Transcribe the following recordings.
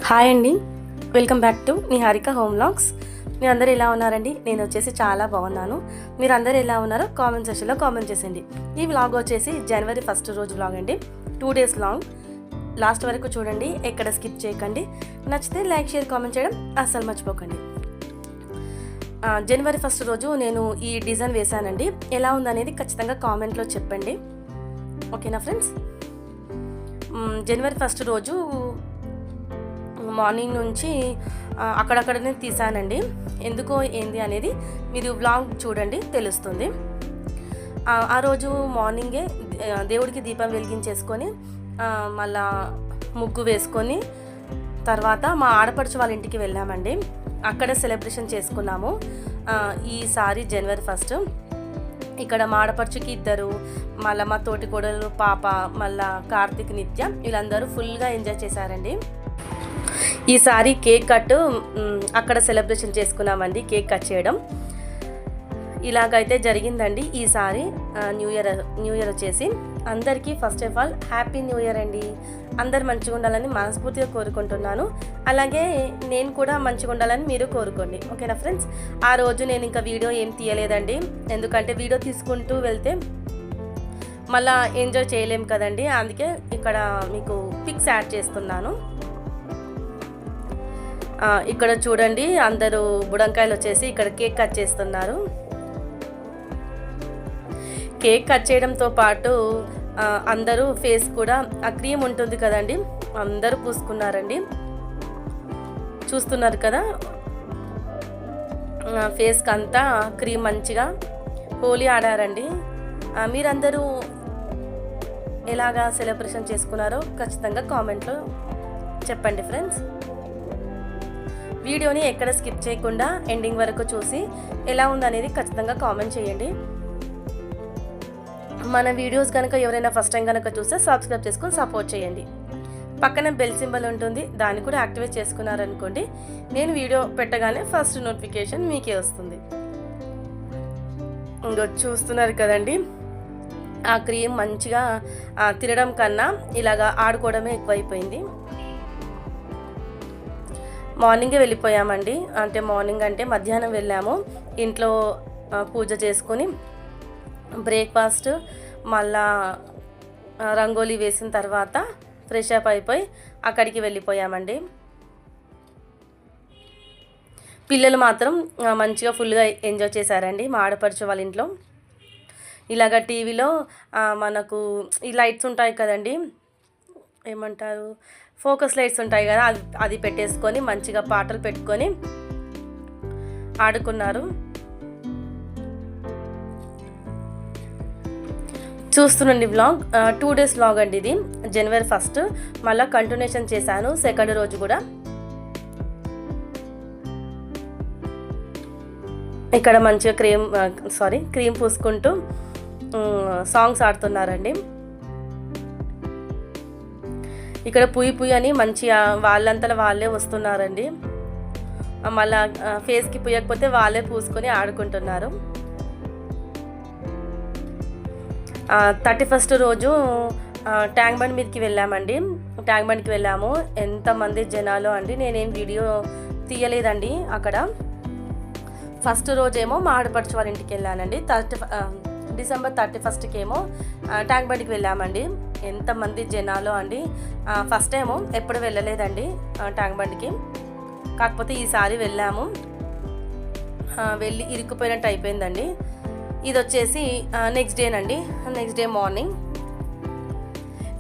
Hi అండి, welcome back to Niharika home vlogs. మీరు అందరూ ఎలా ఉన్నారండి? నేను వచ్చేసి చాలా బాగున్నాను. మీరు అందరూ ఎలా ఉన్నారో కామెంట్ సెక్షన్లో కామెంట్ చేసేయండి. ఈ వ్లాగ్ వచ్చేసి జనవరి 1 రోజు వ్లాగ్ అండి. 2 days లాంగ్. లాస్ట్ వరకు చూడండి, ఎక్కడ స్కిప్ చేయకండి. నచ్చితే లైక్, షేర్, కామెంట్ చేయడం అస్సలు మర్చిపోకండి. జనవరి 1 రోజు నేను ఈ డిజైన్ వేశానండి. ఎలా ఉందనేది ఖచ్చితంగా కామెంట్లో చెప్పండి. ఓకేనా ఫ్రెండ్స్? జనవరి 1 రోజు మార్నింగ్ నుంచి అక్కడక్కడనే తీసానండి. ఎందుకో ఏంది అనేది మీరు వ్లాగ్ చూడండి, తెలుస్తుంది. ఆ రోజు మార్నింగే దేవుడికి దీపం వెలిగించేసుకొని మళ్ళా ముగ్గు వేసుకొని తర్వాత మా ఆడపడుచు వాళ్ళ ఇంటికి వెళ్ళామండి. అక్కడ సెలబ్రేషన్ చేసుకున్నాము. ఈసారి జనవరి 1 ఇక్కడ మా ఆడపడుచుకి 2, మళ్ళీ మా తోటి కోడలు పాప, మళ్ళా కార్తీక్, నిత్య వీళ్ళందరూ ఫుల్గా ఎంజాయ్ చేశారండి. ఈసారి కేక్ కట్ అక్కడ సెలబ్రేషన్ చేసుకున్నామండి. కేక్ కట్ చేయడం ఇలాగైతే జరిగిందండి. ఈసారి న్యూ ఇయర్ వచ్చేసి అందరికీ first of all happy new year అండి. అందరు మంచిగా ఉండాలని మనస్ఫూర్తిగా కోరుకుంటున్నాను. అలాగే నేను కూడా మంచిగా ఉండాలని మీరు కోరుకోండి. ఓకేనా ఫ్రెండ్స్? ఆ రోజు నేను ఇంకా వీడియో ఏం తీయలేదండి. ఎందుకంటే వీడియో తీసుకుంటూ వెళ్తే మళ్ళీ ఎంజాయ్ చేయలేము కదండి. అందుకే ఇక్కడ మీకు పిక్స్ యాడ్ చేస్తున్నాను. ఇక్కడ చూడండి, అందరూ బుడంకాయలు వచ్చేసి ఇక్కడ కేక్ కట్ చేస్తున్నారు. కేక్ కట్ చేయడంతో పాటు అందరూ ఫేస్ కూడా ఆ క్రీమ్ ఉంటుంది కదండి, అందరూ పూసుకున్నారండి. చూస్తున్నారు కదా, ఫేస్కి అంతా క్రీమ్ మంచిగా హోలీ ఆడారండి. మీరందరూ ఎలాగా సెలబ్రేషన్ చేసుకున్నారో ఖచ్చితంగా కామెంట్లో చెప్పండి ఫ్రెండ్స్. వీడియోని ఎక్కడ స్కిప్ చేయకుండా ఎండింగ్ వరకు చూసి ఎలా ఉందనేది ఖచ్చితంగా కామెంట్ చేయండి. మన వీడియోస్ కనుక ఎవరైనా ఫస్ట్ టైం కనుక చూస్తే సబ్స్క్రైబ్ చేసుకొని సపోర్ట్ చేయండి. పక్కన బెల్ సింబల్ ఉంటుంది, దాన్ని కూడా యాక్టివేట్ చేసుకున్నారనుకోండి, నేను వీడియో పెట్టగానే ఫస్ట్ నోటిఫికేషన్ మీకే వస్తుంది. ఇంకో చూస్తున్నారు కదండి, ఆ క్రీమ్ మంచిగా తినడం కన్నా ఇలాగా ఆడుకోవడమే ఎక్కువైపోయింది. మార్నింగే వెళ్ళిపోయామండి. మార్నింగ్ అంటే మధ్యాహ్నం వెళ్ళాము. ఇంట్లో పూజ చేసుకొని బ్రేక్ఫాస్ట్, మళ్ళా రంగోలీ వేసిన తర్వాత ఫ్రెష్ అప్ అయిపోయి అక్కడికి వెళ్ళిపోయామండి. పిల్లలు మాత్రం మంచిగా ఫుల్గా ఎంజాయ్ చేశారండి మా ఆడపడుచు వాళ్ళ ఇంట్లో. ఇలాగ టీవీలో మనకు ఈ లైట్స్ ఉంటాయి కదండి, ఏమంటారు, ఫోకస్ లైట్స్ ఉంటాయి కదా, అది పెట్టేసుకొని మంచిగా పాటలు పెట్టుకొని ఆడుకున్నారు. చూస్తుండండి వ్లాగ్. 2 days వ్లాగ్ అండి ఇది. జనవరి 1 మళ్ళీ కంటిన్యూషన్ చేశాను. సెకండ్ రోజు కూడా ఇక్కడ మంచిగా క్రీమ్ పూసుకుంటూ సాంగ్స్ ఆడుతున్నారండి. ఇక్కడ పుయ్యి అని మంచిగా వాళ్ళంతలో వాళ్ళే వస్తున్నారండి. మళ్ళా ఫేస్కి పుయ్యకపోతే వాళ్ళే పూసుకొని ఆడుకుంటున్నారు. 31 రోజు ట్యాంక్ బండ్ మీదకి వెళ్ళామండి. ట్యాంక్ బండ్కి వెళ్ళాము. ఎంతమంది జనాలు అండి, నేనేం వీడియో తీయలేదండి. అక్కడ ఫస్ట్ రోజేమో మా ఆడపడుచు వాళ్ళ ఇంటికి వెళ్ళానండి. డిసెంబర్ 31కి ఏమో ట్యాంక్ బండ్కి వెళ్ళామండి. ఎంతమంది జనాలు అండి. ఫస్ట్ టైము ఎప్పుడు వెళ్ళలేదండి ట్యాంక్ బండ్కి, కాకపోతే ఈసారి వెళ్ళాము. వెళ్ళి ఇరుక్కుపోయినట్టు అయిపోయిందండి. ఇది వచ్చేసి నెక్స్ట్ డేనండి. నెక్స్ట్ డే మార్నింగ్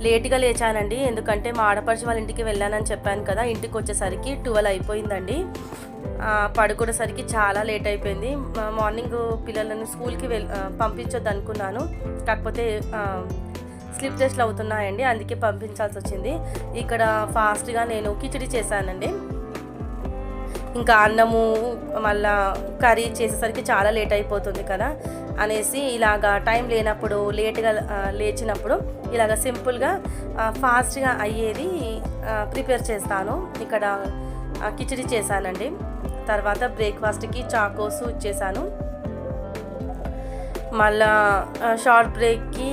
లేట్గా లేచానండి. ఎందుకంటే మా ఆడపడుచు వాళ్ళ ఇంటికి వెళ్ళానని చెప్పాను కదా, ఇంటికి వచ్చేసరికి 12 అయిపోయిందండి. పడుకునేసరికి చాలా లేట్ అయిపోయింది. మార్నింగ్ పిల్లలను స్కూల్కి పంపించొద్దు అనుకున్నాను, కాకపోతే స్లిప్ టెస్ట్లు అవుతున్నాయండి, అందుకే పంపించాల్సి వచ్చింది. ఇక్కడ ఫాస్ట్గా నేను కిచిడి చేశానండి. ఇంకా అన్నము మళ్ళా కర్రీ చేసేసరికి చాలా లేట్ అయిపోతుంది కదా అనేసి ఇలాగా టైం లేనప్పుడు లేట్గా లేచినప్పుడు ఇలాగ సింపుల్గా ఫాస్ట్గా అయ్యేది ప్రిపేర్ చేస్తాను. ఇక్కడ కిచిడి చేశానండి. తర్వాత బ్రేక్ఫాస్ట్కి చాకోస్ ఇచ్చేసాను. మళ్ళా షార్ట్ బ్రేక్కి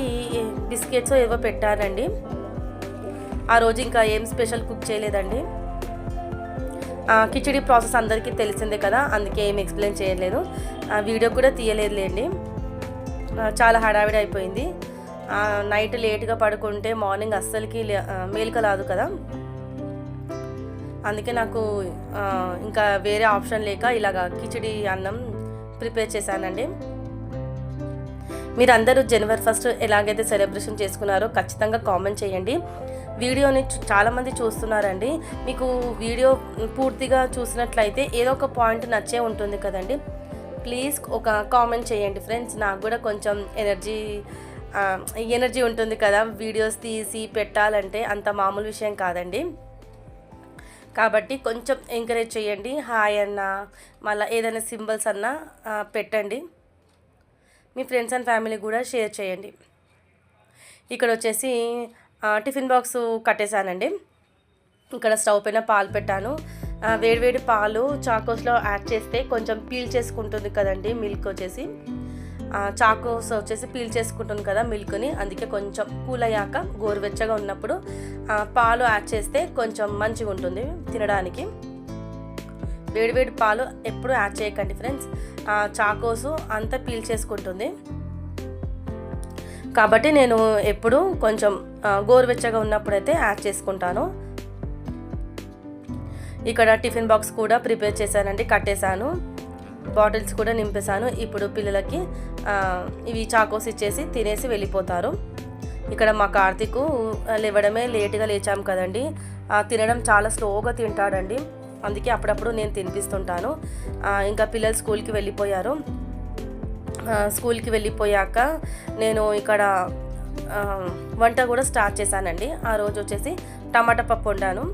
బిస్కెట్స్ ఏవో పెట్టారండి. ఆ రోజు ఇంకా ఏం స్పెషల్ కుక్ చేయలేదండి. కిచిడి ప్రాసెస్ అందరికీ తెలిసిందే కదా, అందుకే ఏం ఎక్స్ప్లెయిన్ చేయలేదు, వీడియో కూడా తీయలేదులేండి. చాలా హడావిడి అయిపోయింది. నైట్ లేట్గా పడుకుంటే మార్నింగ్ అస్సలకి మేలుకలాదు కదా, అందుకే నాకు ఇంకా వేరే ఆప్షన్ లేక ఇలాగా కిచిడి అన్నం ప్రిపేర్ చేశానండి. మీరందరూ జనవరి 1 ఎలాగైతే సెలబ్రేషన్ చేసుకున్నారో ఖచ్చితంగా కామెంట్ చేయండి. వీడియోని చాలామంది చూస్తున్నారండి. మీకు వీడియో పూర్తిగా చూసినట్లయితే ఏదో ఒక పాయింట్ నచ్చే ఉంటుంది కదండి. ప్లీజ్ ఒక కామెంట్ చేయండి ఫ్రెండ్స్, నాకు కూడా కొంచెం ఎనర్జీ ఉంటుంది కదా, వీడియోస్ తీసి పెట్టాలంటే అంత మామూలు విషయం కాదండి. కాబట్టి కొంచెం ఎంకరేజ్ చేయండి. హాయ్ అన్న, మళ్ళీ ఏదైనా సింబల్స్ అన్నా పెట్టండి. మీ ఫ్రెండ్స్ అండ్ ఫ్యామిలీ కూడా షేర్ చేయండి. ఇక్కడ వచ్చేసి టిఫిన్ బాక్స్ కట్టేశానండి. ఇక్కడ స్టవ్ పైన పాలు పెట్టాను. వేడివేడి పాలు చాకోస్లో యాడ్ చేస్తే కొంచెం పీల్ చేసుకుంటుంది కదండి మిల్క్ వచ్చేసి. చాకోస్ వచ్చేసి పీల్ చేసుకుంటుంది కదా మిల్క్ని, అందుకే కొంచెం కూల్ అయ్యాక గోరువెచ్చగా ఉన్నప్పుడు పాలు యాడ్ చేస్తే కొంచెం మంచిగా ఉంటుంది తినడానికి. వేడివేడి పాలు ఎప్పుడు యాడ్ చేయకండి ఫ్రెండ్స్, చాకోసు అంతా పీల్ చేసుకుంటుంది. కాబట్టి నేను ఎప్పుడు కొంచెం గోరువెచ్చగా ఉన్నప్పుడైతే యాడ్ చేసుకుంటాను. ఇక్కడ టిఫిన్ బాక్స్ కూడా ప్రిపేర్ చేశానండి, కట్టేశాను. బాటిల్స్ కూడా నింపేశాను. ఇప్పుడు పిల్లలకి ఇవి చాకోస్ ఇచ్చేసి తినేసి వెళ్ళిపోతారు. ఇక్కడ మా కార్తీక్ లేవడమే లేటుగా లేచాం కదండి, తినడం చాలా స్లోగా తింటాడండి, అందుకే అప్పుడప్పుడు నేను తినిపిస్తుంటాను. ఇంకా పిల్లలు స్కూల్కి వెళ్ళిపోయారు. స్కూల్కి వెళ్ళిపోయాక నేను ఇక్కడ వంట కూడా స్టార్ట్ చేశానండి. ఆ రోజు వచ్చేసి టమాటా పప్పు వండాను.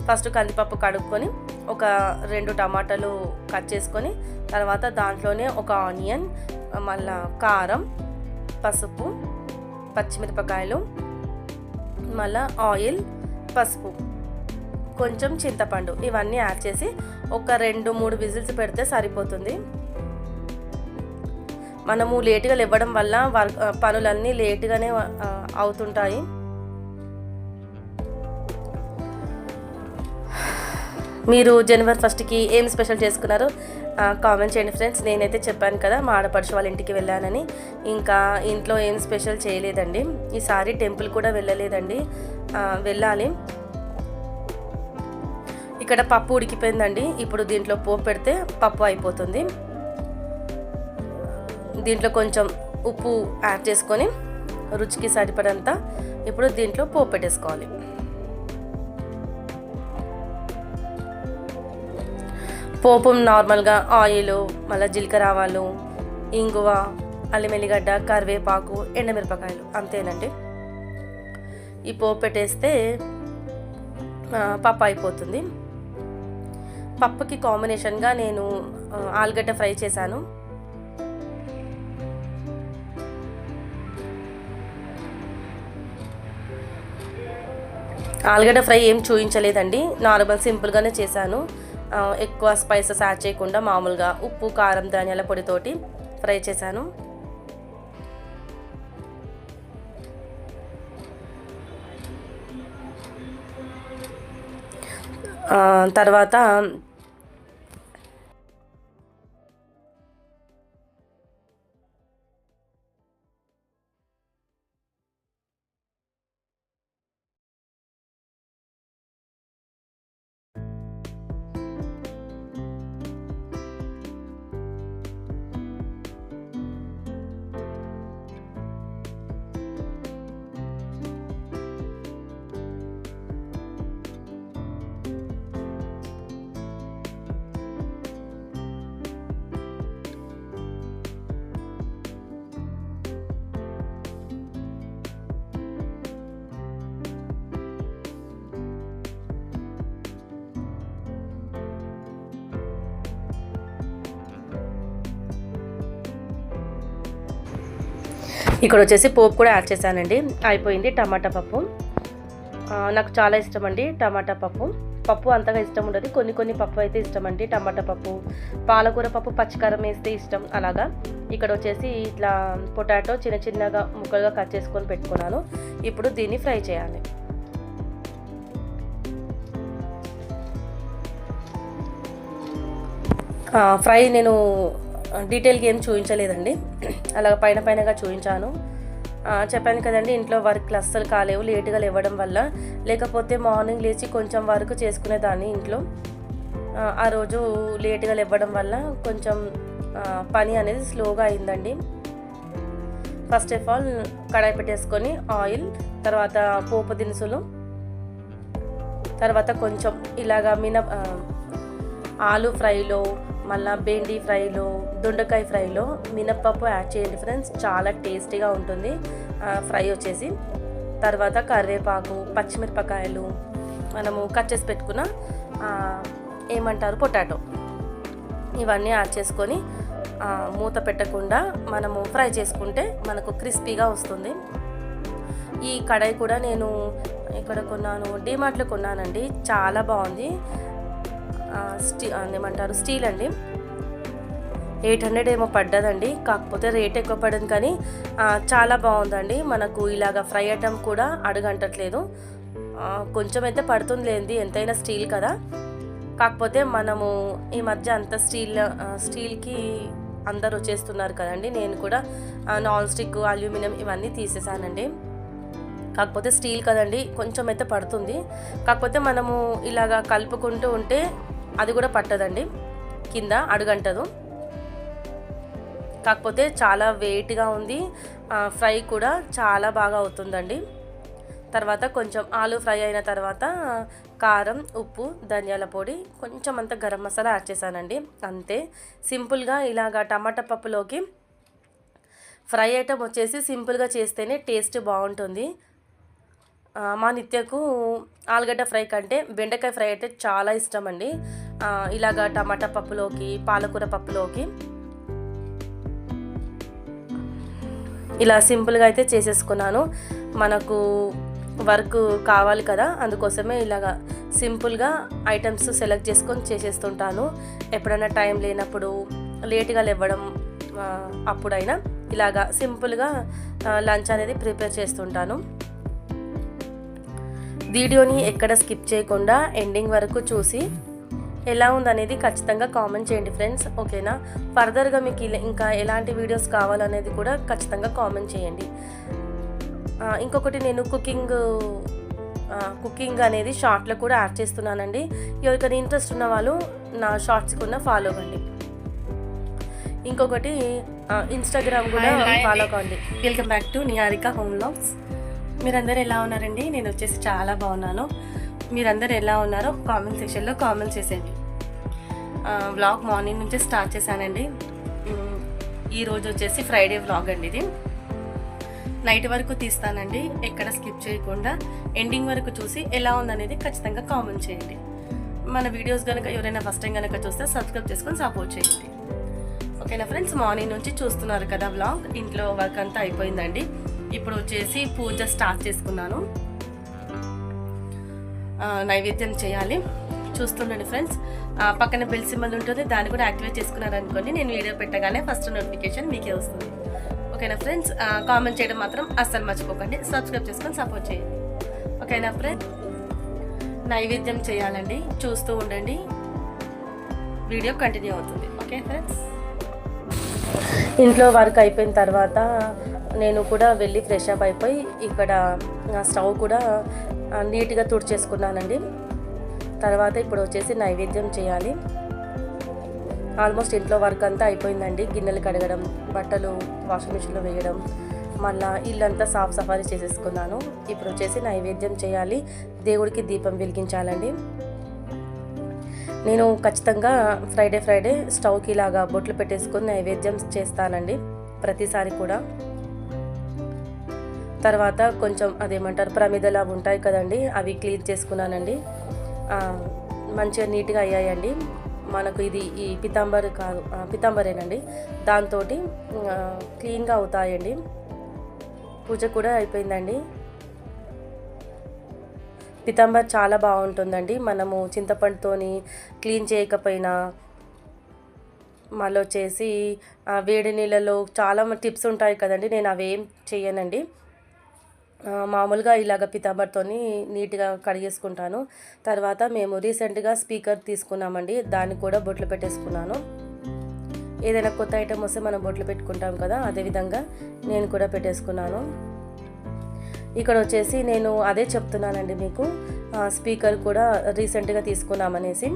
ఫస్ట్ కందిపప్పు కడుక్కొని ఒక 2 టమాటాలు కట్ చేసుకొని తర్వాత దాంట్లోనే ఒక ఆనియన్, మళ్ళా కారం, పసుపు, పచ్చిమిరపకాయలు, మళ్ళా ఆయిల్, పసుపు, కొంచెం చింతపండు ఇవన్నీ యాడ్ చేసి ఒక 2-3 విజిల్స్ పెడితే సరిపోతుంది. మనము లేటుగా లేవడం వల్ల పనులన్నీ లేటుగానే అవుతుంటాయి. మీరు జనవరి 1కి ఏం స్పెషల్ చేసుకున్నారో కామెంట్ చేయండి ఫ్రెండ్స్. నేనైతే చెప్పాను కదా మా ఆడపడుచు వాళ్ళ ఇంటికి వెళ్ళానని, ఇంకా ఇంట్లో ఏం స్పెషల్ చేయలేదండి. ఈసారి టెంపుల్ కూడా వెళ్ళలేదండి, వెళ్ళాలి. ఇక్కడ పప్పు ఉడికిపోయిందండి. ఇప్పుడు దీంట్లో పోపు పెడితే పప్పు అయిపోతుంది. దీంట్లో కొంచెం ఉప్పు యాడ్ చేసుకొని రుచికి సరిపడంత ఇప్పుడు దీంట్లో పోపు పెట్టేసుకోవాలి. పోపు నార్మల్గా ఆయిల్, మళ్ళీ జీలకర్ర ఆవాలు, ఇంగువ, అల్లం వెల్లిగడ్డ, కరివేపాకు, ఎండుమిరపకాయలు, అంతేనండి. ఈ పోపు పెట్టేస్తే పప్పు అయిపోతుంది. పప్పుకి కాంబినేషన్గా నేను ఆలుగడ్డ ఫ్రై చేశాను. ఆలుగడ్డ ఫ్రై ఏం చూపించలేదండి, నార్మల్ సింపుల్గానే చేశాను. ఎక్కువ స్పైసెస్ యాడ్ చేయకుండా మామూలుగా ఉప్పు, కారం, ధనియాల పొడితోటి ఫ్రై చేశాను. తర్వాత ఇక్కడ వచ్చేసి పోపు కూడా యాడ్ చేశానండి. అయిపోయింది టమాటా పప్పు. నాకు చాలా ఇష్టం అండి టమాటా పప్పు. పప్పు అంతగా ఇష్టం ఉండదు, కొన్ని పప్పు అయితే ఇష్టం అండి. టమాటా పప్పు, పాలకూర పప్పు పచ్చికారం వేస్తే ఇష్టం అలాగా. ఇక్కడ వచ్చేసి ఇట్లా పొటాటో చిన్నగా ముక్కలుగా కట్ చేసుకొని పెట్టుకున్నాను. ఇప్పుడు దీన్ని ఫ్రై చేయాలి. ఫ్రై నేను డీటెయిల్గా ఏం చూపించలేదండి, అలా పైనగా చూపించాను. చెప్పాను కదండి, ఇంట్లో వర్క్లు అస్సలు కాలేవు లేటుగా లేవడం వల్ల. లేకపోతే మార్నింగ్ లేచి కొంచెం వర్క్ చేసుకునేదాన్ని ఇంట్లో. ఆ రోజు లేటుగా లేవడం వల్ల కొంచెం పని అనేది స్లోగా అయిందండి. ఫస్ట్ ఆఫ్ ఆల్ కడాయి పెట్టేసుకొని ఆయిల్, తర్వాత పోపు దినుసులు, తర్వాత కొంచెం ఇలాగా ఆలు ఫ్రైలో, మళ్ళీ బెండి ఫ్రైలో, దొండకాయ ఫ్రైలో మినప్పప్పు యాడ్ చేయండి ఫ్రెండ్స్, చాలా టేస్టీగా ఉంటుంది ఫ్రై వచ్చేసి. తర్వాత కరివేపాకు, పచ్చిమిరపకాయలు, మనము కట్ చేసి పెట్టుకున్న పొటాటో, ఇవన్నీ యాడ్ చేసుకొని మూత పెట్టకుండా మనము ఫ్రై చేసుకుంటే మనకు క్రిస్పీగా వస్తుంది. ఈ కడాయి కూడా నేను ఇక్కడ కొన్నాను, డిమార్ట్లో కొన్నానండి, చాలా బాగుంది. స్టీల్ అండి, 800 ఏమో పడ్డదండి, కాకపోతే రేట్ ఎక్కువ పడింది కానీ చాలా బాగుందండి. మనకు ఇలాగ ఫ్రై ఐటమ్ కూడా అడుగంటట్లేదు, కొంచెం అయితే పడుతుంది లేండి, ఎంతైనా స్టీల్ కదా. కాకపోతే మనము ఈ మధ్య అంత స్టీల్కి అందరూ వచ్చేస్తున్నారు కదండి. నేను కూడా నాన్ స్టిక్, అల్యూమినియం ఇవన్నీ తీసేసానండి. కాకపోతే స్టీల్ కదండి, కొంచెం అయితే పడుతుంది. కాకపోతే మనము ఇలాగా కలుపుకుంటూ ఉంటే అది కూడా పట్టదండి, కింద అడుగంటదు. కాకపోతే చాలా వెయిట్గా ఉంది, ఫ్రై కూడా చాలా బాగా అవుతుందండి. తర్వాత కొంచెం ఆలు ఫ్రై అయిన తర్వాత కారం, ఉప్పు, ధనియాల పొడి, కొంచెం అంత గరం మసాలా యాడ్ చేశానండి. అంతే సింపుల్గా ఇలాగా టమాటా పప్పులోకి ఫ్రై ఐటమ్ వచ్చేసి సింపుల్గా చేస్తేనే టేస్ట్ బాగుంటుంది. మా నిత్యకు ఆలుగడ్డ ఫ్రై కంటే బెండకాయ ఫ్రై అయితే చాలా ఇష్టం అండి. ఇలాగా టమాటా పప్పులోకి, పాలకూర పప్పులోకి ఇలా సింపుల్గా అయితే చేసేసుకున్నాను. మనకు వర్క్ కావాలి కదా, అందుకోసమే ఇలాగా సింపుల్గా ఐటమ్స్ సెలెక్ట్ చేసుకొని చేసేస్తుంటాను. ఎప్పుడైనా టైం లేనప్పుడు, లేట్గా లేవడం అప్పుడైనా ఇలాగా సింపుల్గా లంచ్ అనేది ప్రిపేర్ చేస్తుంటాను. వీడియోని ఎక్కడ స్కిప్ చేయకుండా ఎండింగ్ వరకు చూసి ఎలా ఉందనేది ఖచ్చితంగా కామెంట్ చేయండి ఫ్రెండ్స్, ఓకేనా. ఫర్దర్గా మీకు ఇంకా ఎలాంటి వీడియోస్ కావాలనేది కూడా ఖచ్చితంగా కామెంట్ చేయండి. ఇంకొకటి, నేను కుకింగ్ అనేది షార్ట్లో కూడా యాడ్ చేస్తున్నానండి. ఎవరికైనా ఇంట్రెస్ట్ ఉన్న వాళ్ళు నా షార్ట్స్ కూడా ఫాలో అవ్వండి. ఇంకొకటి, ఇన్స్టాగ్రామ్ కూడా ఫాలో అవ్వండి. Welcome back to Niharika home vlogs. మీరందరూ ఎలా ఉన్నారండి? నేను వచ్చేసి చాలా బాగున్నాను. మీరందరూ ఎలా ఉన్నారో కామెంట్ సెక్షన్లో కామెంట్ చేసేయండి. వ్లాగ్ మార్నింగ్ నుంచే స్టార్ట్ చేశానండి. ఈరోజు వచ్చేసి ఫ్రైడే వ్లాగ్ అండి. ఇది నైట్ వరకు తీస్తానండి, ఎక్కడ స్కిప్ చేయకుండా ఎండింగ్ వరకు చూసి ఎలా ఉందనేది ఖచ్చితంగా కామెంట్ చేయండి. మన వీడియోస్ కనుక ఎవరైనా ఫస్ట్ టైం కనుక చూస్తే సబ్స్క్రైబ్ చేసుకొని సపోర్ట్ చేయండి, ఓకేనా ఫ్రెండ్స్. మార్నింగ్ నుంచి చూస్తున్నారు కదా వ్లాగ్. ఇంట్లో వర్క్ అంతా అయిపోయిందండి. ఇప్పుడు వచ్చేసి పూజ స్టార్ట్ చేసుకున్నాను. నైవేద్యం చేయాలి, చూస్తుండండి ఫ్రెండ్స్. పక్కన బెల్ సింబల్ ఉంటుంది, దాన్ని కూడా యాక్టివేట్ చేసుకున్నారనుకోండి, నేను వీడియో పెట్టగానే ఫస్ట్ నోటిఫికేషన్ మీకే వస్తుంది, ఓకేనా ఫ్రెండ్స్. కామెంట్ చేయడం మాత్రం అస్సలు మర్చిపోకండి, సబ్స్క్రైబ్ చేసుకొని సపోర్ట్ చేయండి, ఓకేనా ఫ్రెండ్స్. నైవేద్యం చేయాలండి, చూస్తూ ఉండండి, వీడియో కంటిన్యూ అవుతుంది, ఓకే ఫ్రెండ్స్. ఇంట్లో వర్క్ అయిపోయిన తర్వాత నేను కూడా వెళ్ళి ఫ్రెష్ అప్ అయిపోయి ఇక్కడ స్టవ్ కూడా నీట్గా తుడిచేసుకున్నానండి. తర్వాత ఇప్పుడు వచ్చేసి నైవేద్యం చేయాలి. ఆల్మోస్ట్ ఇంట్లో వర్క్ అంతా అయిపోయిందండి. గిన్నెలు కడగడం, బట్టలు వాషింగ్ మిషన్లో వేయడం, మళ్ళీ ఇల్లంతా సాఫ్ సఫారీ చేసేసుకున్నాను. ఇప్పుడు వచ్చేసి నైవేద్యం చేయాలి, దేవుడికి దీపం వెలిగించాలండి. నేను ఖచ్చితంగా ఫ్రైడే స్టవ్కి ఇలాగా బొట్లు పెట్టేసుకొని నైవేద్యం చేస్తానండి ప్రతిసారి కూడా. తర్వాత కొంచెం ప్రమిదలా ఉంటాయి కదండి, అవి క్లీన్ చేసుకున్నానండి. మంచిగా నీట్గా అయ్యాయండి. మనకు ఈ పితాంబరేనండి, దాంతో క్లీన్గా అవుతాయండి. పూజ కూడా అయిపోయిందండి. పితాంబర్ చాలా బాగుంటుందండి. మనము చింతపండుతోని క్లీన్ చేయకపోయినా, మళ్ళీ వచ్చేసి వేడి నీళ్ళలో చాలా టిప్స్ ఉంటాయి కదండి, నేను అవేం చేయనండి. మామూలుగా ఇలాగ పితాంబర్తోని నీట్గా కడిగేసుకుంటాను. తర్వాత మేము రీసెంట్గా స్పీకర్ తీసుకున్నామండి, దాన్ని కూడా బొట్లు పెట్టేసుకున్నాను. ఏదైనా కొత్త ఐటెం వస్తే మనం బొట్లు పెట్టుకుంటాం కదా, అదేవిధంగా నేను కూడా పెట్టేసుకున్నాను. ఇక్కడ వచ్చేసి నేను అదే చెప్తున్నానండి మీకు, స్పీకర్ కూడా రీసెంట్గా తీసుకున్నామనేసి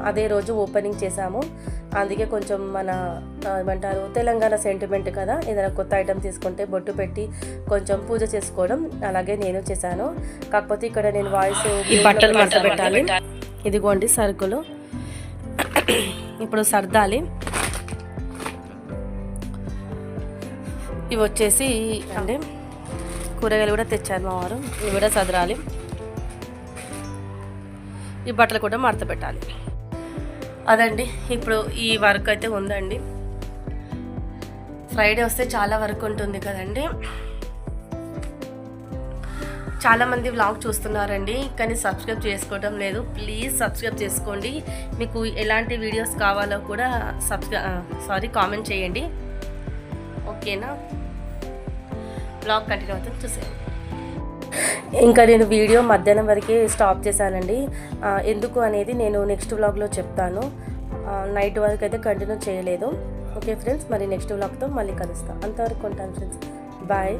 అదే రోజు ఓపెనింగ్ చేశాము. అందుకే కొంచెం మన ఏమంటారు తెలంగాణ సెంటిమెంట్ కదా, ఏదైనా కొత్త ఐటెం తీసుకుంటే బొట్టు పెట్టి కొంచెం పూజ చేసుకోవడం, అలాగే నేను చేశాను. కాకపోతే ఇక్కడ నేను వాయిస్ బట్టలు మడత పెట్టాలి. ఇదిగోండి సరుకులు, ఇప్పుడు సర్దాలి. ఇవి వచ్చేసి అంటే కూరగాయలు కూడా తెచ్చారు మా వారు, ఇవి కూడా సదరాలి. ఈ బట్టలు కూడా మడత పెట్టాలి. అదండి ఇప్పుడు ఈ వర్క్ అయితే ఉందండి. ఫ్రైడే వస్తే చాలా వర్క్ ఉంటుంది కదండి. చాలామంది వ్లాగ్ చూస్తున్నారండి, కానీ సబ్స్క్రైబ్ చేసుకోవడం లేదు. ప్లీజ్ సబ్స్క్రైబ్ చేసుకోండి. మీకు ఎలాంటి వీడియోస్ కావాలో కూడా కామెంట్ చేయండి. ఓకేనా? వ్లాగ్ కంటిన్యూ అవుతుంది, చూసేయండి. ఇంకా నేను వీడియో మధ్యాహ్నం వరకే స్టాప్ చేశానండి. ఎందుకు అనేది నేను నెక్స్ట్ వ్లాగ్లో చెప్తాను. నైట్ వరకు అయితే కంటిన్యూ చేయలేదు. ఓకే ఫ్రెండ్స్, మరి నెక్స్ట్ వ్లాగ్తో మళ్ళీ కలుస్తాను. అంతవరకు ఉంటాను ఫ్రెండ్స్, బాయ్.